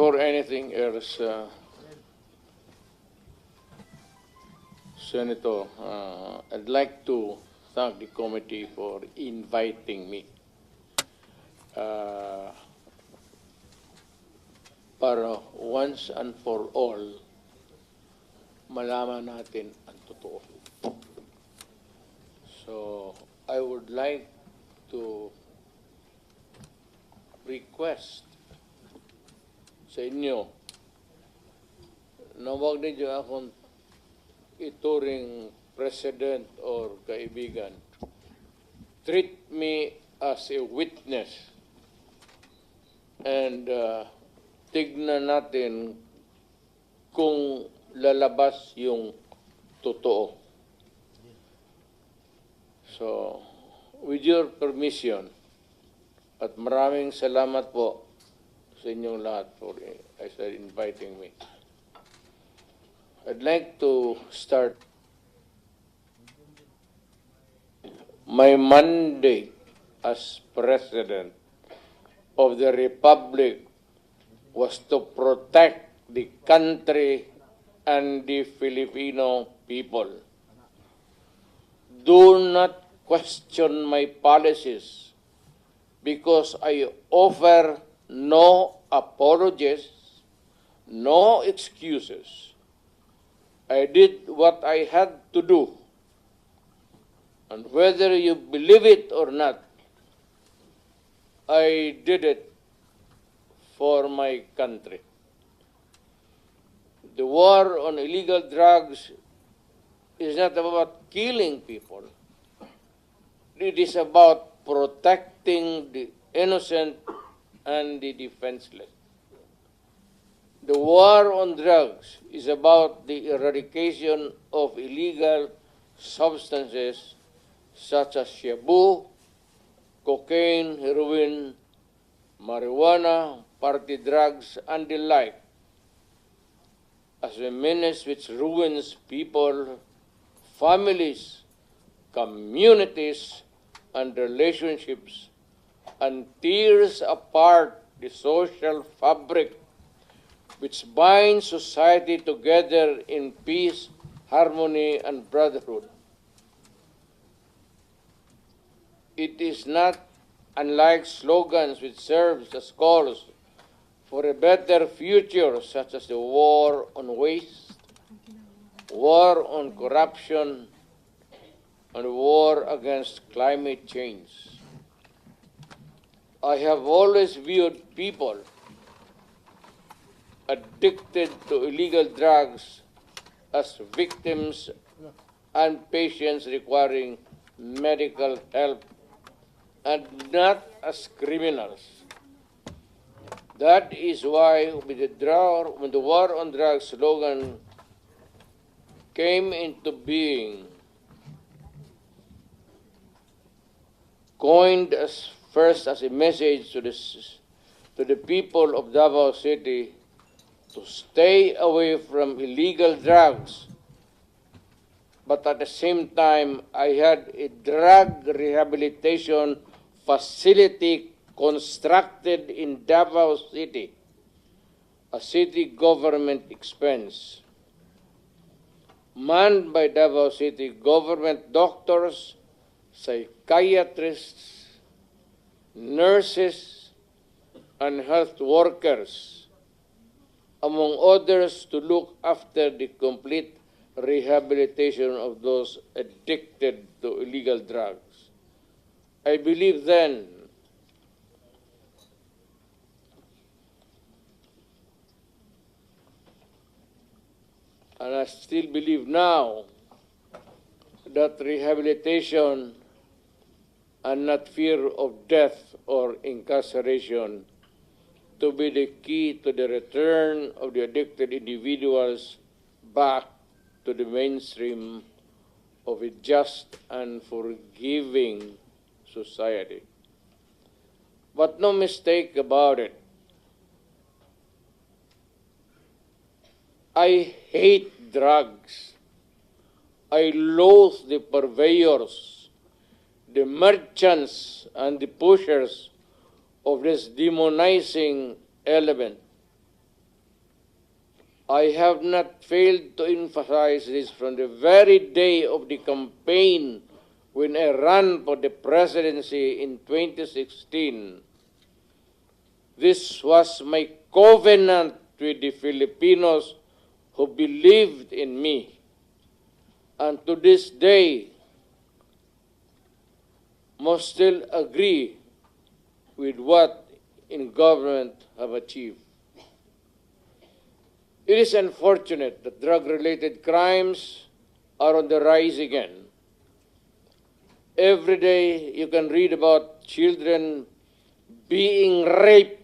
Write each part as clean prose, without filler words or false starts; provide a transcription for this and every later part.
Before anything else, Senator, I'd like to thank the committee for inviting me para once and for all malaman natin ang totoo. So, I would like to request sa inyo na huwag ninyo akong ituring president or kaibigan. Treat me as a witness and tignan natin kung lalabas yung totoo. So, with your permission, at maraming salamat po sa inyong lahat for inviting me. I'd like to start my mandate as President of the Republic was to protect the country and the Filipino people. Do not question my policies because I offer no apologies, no excuses. I did what I had to do. And whether you believe it or not, I did it for my country. The war on illegal drugs is not about killing people. It is about protecting the innocent and the defenseless. The war on drugs is about the eradication of illegal substances such as shabu, cocaine, heroin, marijuana, party drugs, and the like, as a menace which ruins people, families, communities, and relationships, and tears apart the social fabric which binds society together in peace, harmony, and brotherhood. It is not unlike slogans which serve as calls for a better future, such as the war on waste, war on corruption, and war against climate change. I have always viewed people addicted to illegal drugs as victims and patients requiring medical help and not as criminals. That is why when the war on drugs slogan came into being, coined as first as a message to the people of Davao City to stay away from illegal drugs, but at the same time, I had a drug rehabilitation facility constructed in Davao City, a city government expense, manned by Davao City government doctors, psychiatrists, nurses, and health workers, among others, to look after the complete rehabilitation of those addicted to illegal drugs. I believe then and I still believe now that rehabilitation and not fear of death or incarceration to be the key to the return of the addicted individuals back to the mainstream of a just and forgiving society. But no mistake about it, I hate drugs. I loathe the purveyors, the merchants, and the pushers of this demonizing element. I have not failed to emphasize this from the very day of the campaign when I ran for the presidency in 2016. This was my covenant with the Filipinos who believed in me. And to this day, must still agree with what in government have achieved. It is unfortunate that drug-related crimes are on the rise again. Every day you can read about children being raped,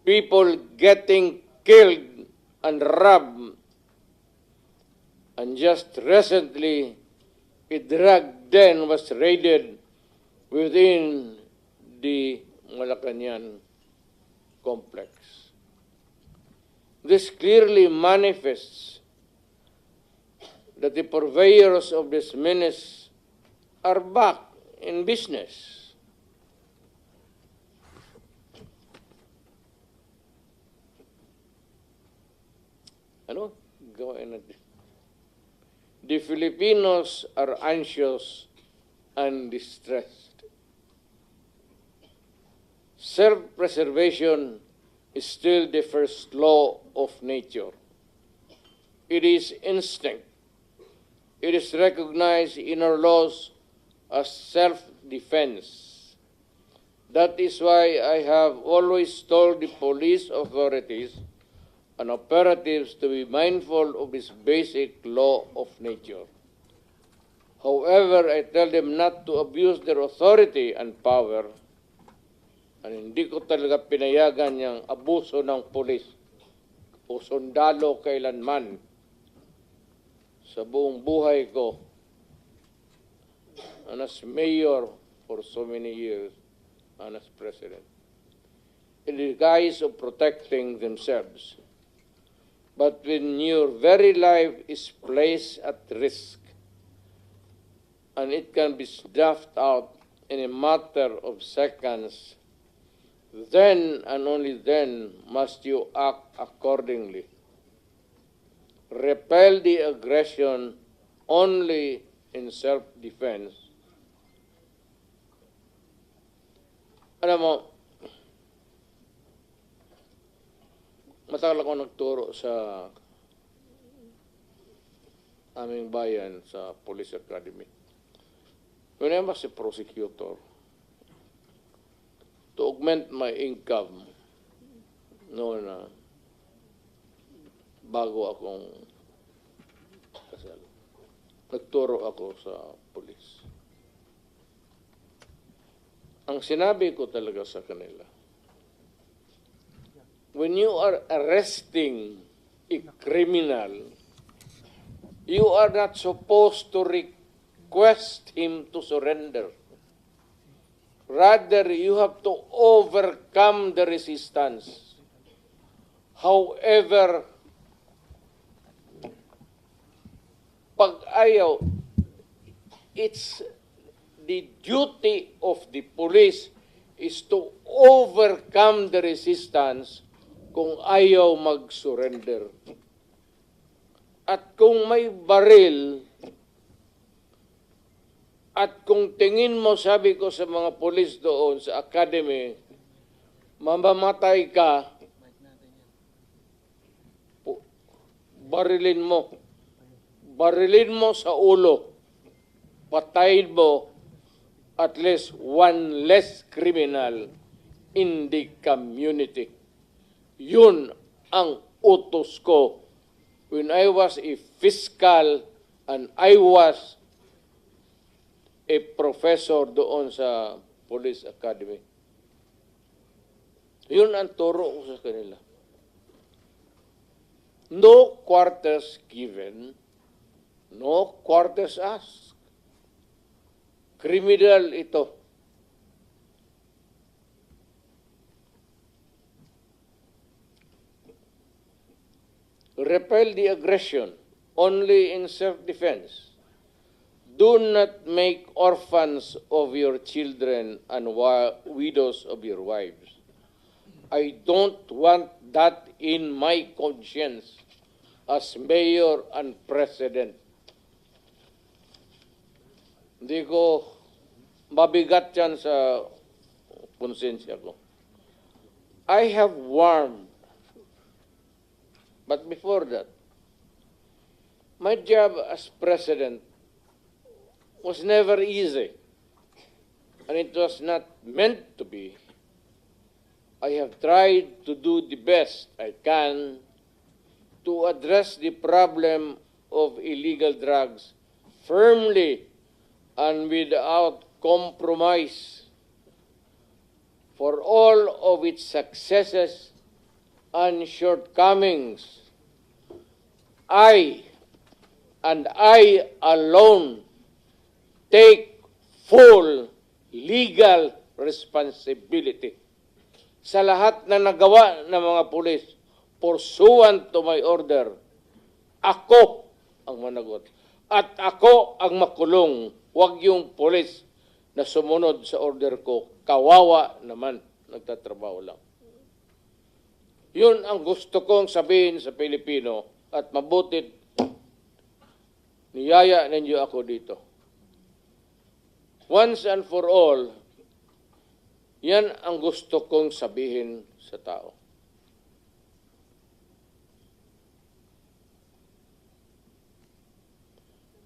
people getting killed and robbed. And just recently, a drug den was raided within the Malacanang complex. This clearly manifests that the purveyors of this menace are back in business. Ano? Gawin natin. The Filipinos are anxious and distressed. Self-preservation is still the first law of nature. It is instinct. It is recognized in our laws as self-defense. That is why I have always told the police authorities and operatives to be mindful of this basic law of nature. However, I tell them not to abuse their authority and power, and hindi ko talaga pinayagan yung abuso ng pulis o sundalo kailanman sa buong buhay ko and as mayor for so many years and as president, in the guise of protecting themselves. But when your very life is placed at risk and it can be snuffed out in a matter of seconds, then and only then must you act accordingly. Repel the aggression only in self-defense. Alam mo, matagal ako nagturo sa aming bayan sa Police Academy. When I was a prosecutor, to augment my income, noon na bago akong kasal, nagturo ako sa police. Ang sinabi ko talaga sa kanila, when you are arresting a criminal, you are not supposed to request him to surrender. Rather, you have to overcome the resistance. However, pag ayaw, it's the duty of the police is to overcome the resistance kung ayaw mag-surrender. At kung may baril, at kung tingin mo, sabi ko sa mga polis doon sa academy, mamamatay ka, barilin mo. Barilin mo sa ulo. Patayin mo at least one less criminal in the community. Yun ang utos ko when I was a fiscal and I was a professor doon sa Police Academy. Yun ang turo ko sa kanila. No quarters given, no quarters asked. Criminal ito. Repel the aggression only in self-defense. Do not make orphans of your children and widows of your wives. I don't want that in my conscience. as mayor and president. Hindi ko mabigat yan sa konsensya ko. I have warned, but before that, my job as president was never easy, and it was not meant to be. I have tried to do the best I can to address the problem of illegal drugs firmly and without compromise. For all of its successes and shortcomings, I and I alone take full legal responsibility sa lahat na nagawa ng mga pulis pursuant to my order. Ako ang managot at ako ang makulong, huwag yung pulis na sumunod sa order ko. Kawawa naman, nagtatrabaho lang. Yun ang gusto kong sabihin sa Pilipino at mabutit niyaya ninyo ako dito. Once and for all, yan ang gusto kong sabihin sa tao.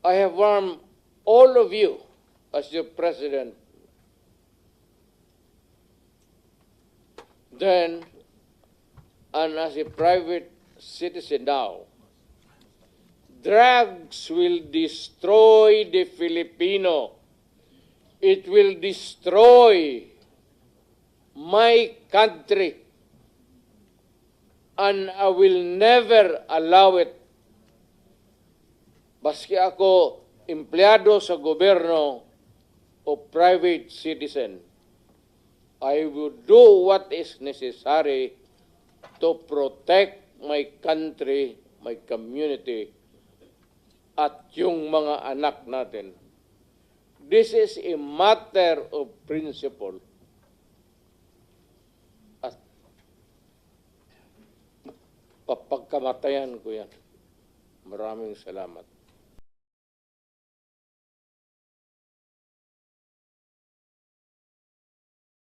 I have warned all of you as your president then and as a private citizen now. Drugs will destroy the Filipino. It will destroy my country. And I will never allow it. Baski ako empleyado sa gobyerno o private citizen, I will do what is necessary to protect my country, my community, at yung mga anak natin. This is a matter of principle. At papagkamatayan ko yan. Maraming salamat.